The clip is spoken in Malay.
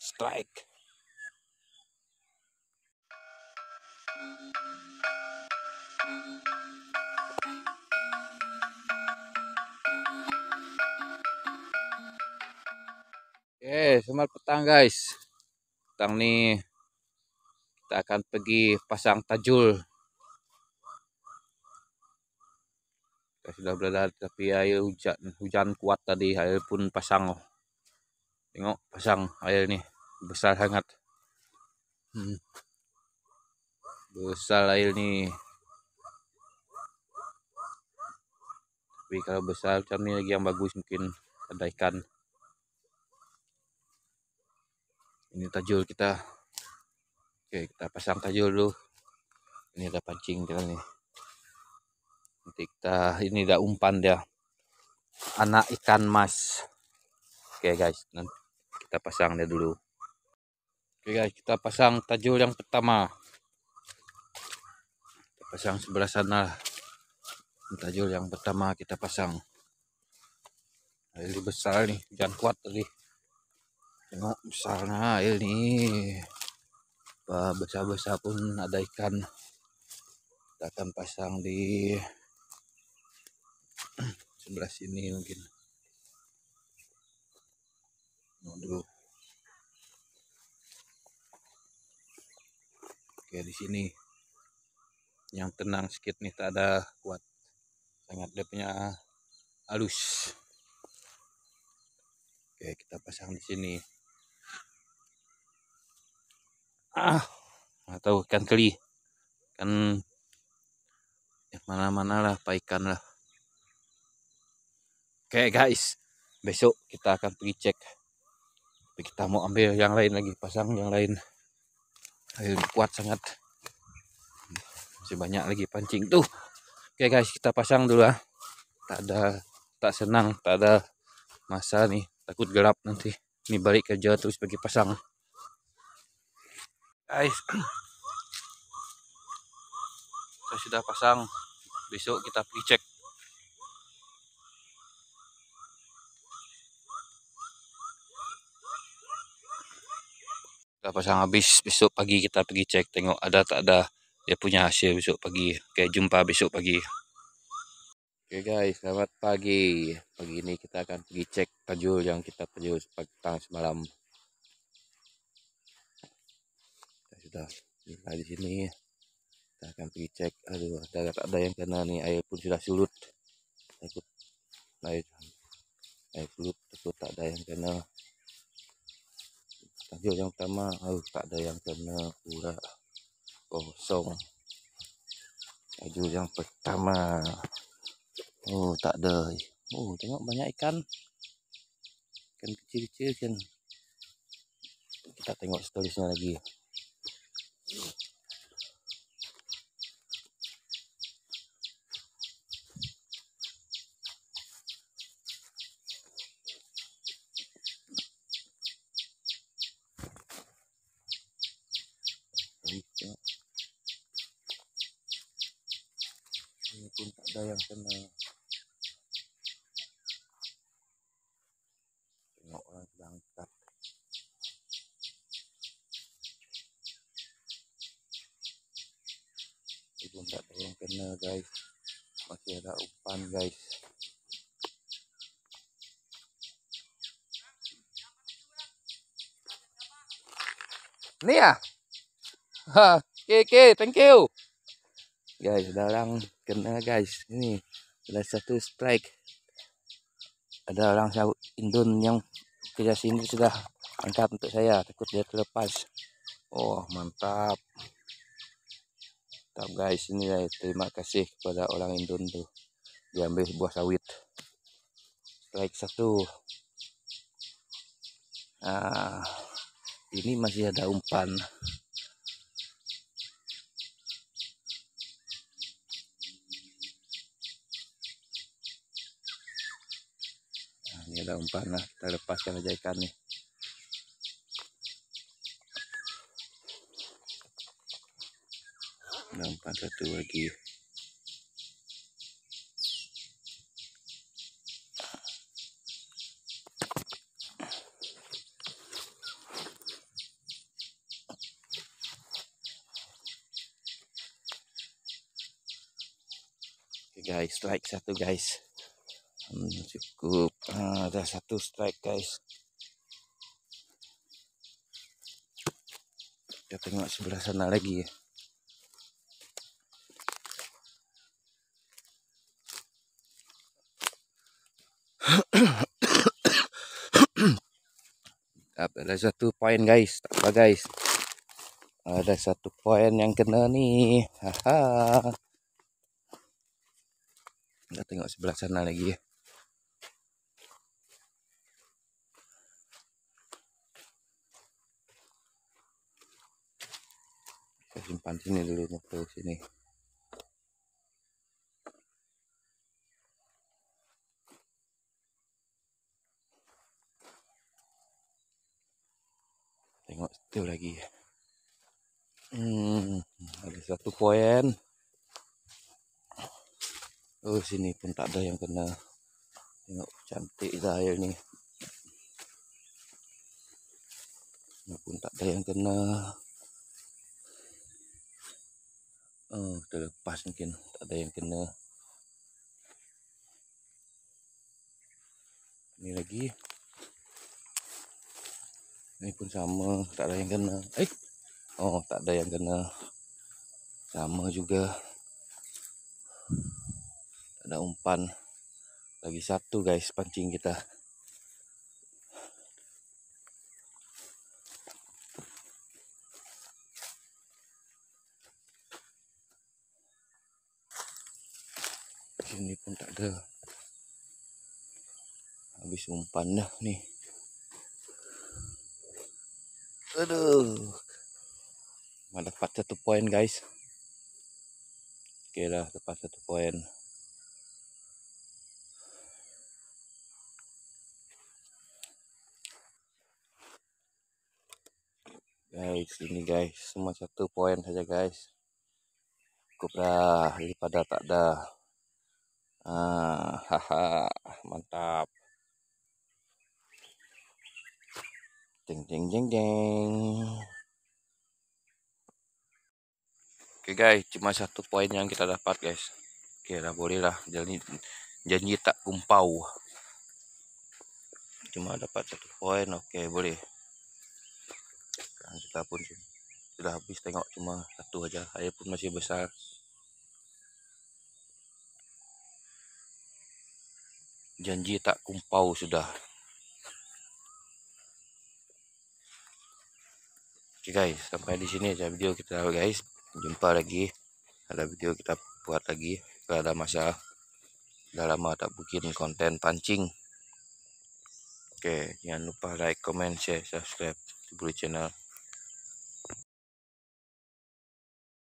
strike. Selamat petang guys. Petang nih kita akan pergi pasang tajul. Kita sudah berada tapi air hujan kuat tadi, air pun pasang. Tengok pasang air nih besar sangat. Besar air nih. Tapi kalau besar macam ni lagi yang bagus, mungkin ada ikan. Ini tajul kita. Oke, kita pasang tajul dulu. Ini ada pancing kita nih. Nanti kita ini dah umpan dia. Anak ikan mas. Oke guys, nanti kita pasang dia dulu. Oke guys, kita pasang tajul yang pertama. Kita pasang sebelah sana. Tajul yang pertama kita pasang. Air besar nih, hujan kuat tadi. Tengok besarnya air nih. Besar-besar pun ada ikan. Kita akan pasang di sebelah sini mungkin. Dulu. Oke, di sini yang tenang sedikit nih, tak ada kuat. Sangat dia punya halus. Oke, kita pasang di sini. Atau ikan keli. Kan yang mana-mana lah, pak ikan lah. Oke guys, besok kita akan pergi cek. Tapi kita mau ambil yang lain lagi, pasang yang lain. Air kuat sangat. Masih banyak lagi pancing tuh. Oke guys, kita pasang dulu lah. Tak senang, tak ada masa nih. Takut gelap nanti. Ini balik kerja terus pergi pasang. Guys, kita sudah pasang. Besok kita pergi cek. Kita pasang habis, besok pagi kita pergi cek, tengok ada tak ada dia punya hasil besok pagi. Oke, jumpa besok pagi. Oke guys, selamat pagi. Pagi ini kita akan pergi cek tajul yang kita tajul petang semalam. Kita sudah di sini. Kita akan pergi cek. Aduh, ada yang kena nih, air pun sudah surut. Takut air surut, takut tak ada yang kena. Tajul yang pertama, tak ada yang kena, pura kosong. Tajul yang pertama, tak ada. Tengok banyak ikan kecil-kecil kan. Kita tengok seterusnya lagi. Ini pun tak ada yang kena. Tengok orang sedang angkat. Ini pun tak ada yang kena guys. Masih ada umpan guys. Ni ya? Okay, thank you. Guys, ada orang kena guys. Ini ada satu strike. Ada orang Indon yang kerja sini sudah angkat untuk saya. Takut dia terlepas. Mantap. Mantap guys, ini guys. Terima kasih kepada orang Indon tuh. Diambil buah sawit. Strike satu. Ini masih ada umpan. Ini ada umpan lah, kita lepaskan aja ikan nih. Ada umpan satu lagi. guys, strike satu guys. Cukup. Ada satu strike guys. Kita tengok sebelah sana lagi. Ada satu poin guys, tak apa guys. Ada satu poin yang kena nih. Haha. Kita tengok sebelah sana lagi. Saya simpan sini dulu, motor sini. Tengok situ lagi. Ada satu poin. Oh, sini pun tak ada yang kena. Tengok cantik dah air ni. Ini pun tak ada yang kena. Oh, terlepas mungkin. Tak ada yang kena. Ini lagi. Ini pun sama. Tak ada yang kena. Oh, tak ada yang kena. Sama juga. Ada umpan. Lagi satu guys pancing kita. Sini pun tak ada. Habis umpan dah ni. Aduh. Dapat satu poin guys. Okey lah, dapat satu poin. Guys, ini guys, cuma satu poin saja guys. Cukup dah daripada tak ada. Haha, mantap. Jeng jeng jeng jeng. Oke guys, cuma satu poin yang kita dapat guys. Oke lah, boleh lah. Janji tak kumpau. Cuma dapat satu poin, oke boleh. Sekarang kita pun sudah habis tengok, cuma satu aja. Air pun masih besar. Janji tak kumpau sudah. Oke guys, sampai di sini aja video kita guys. Jumpa lagi. Ada video kita buat lagi. Kalau ada masa. Dah lama tak bikin konten pancing. Oke, jangan lupa like, comment, share, subscribe di channel.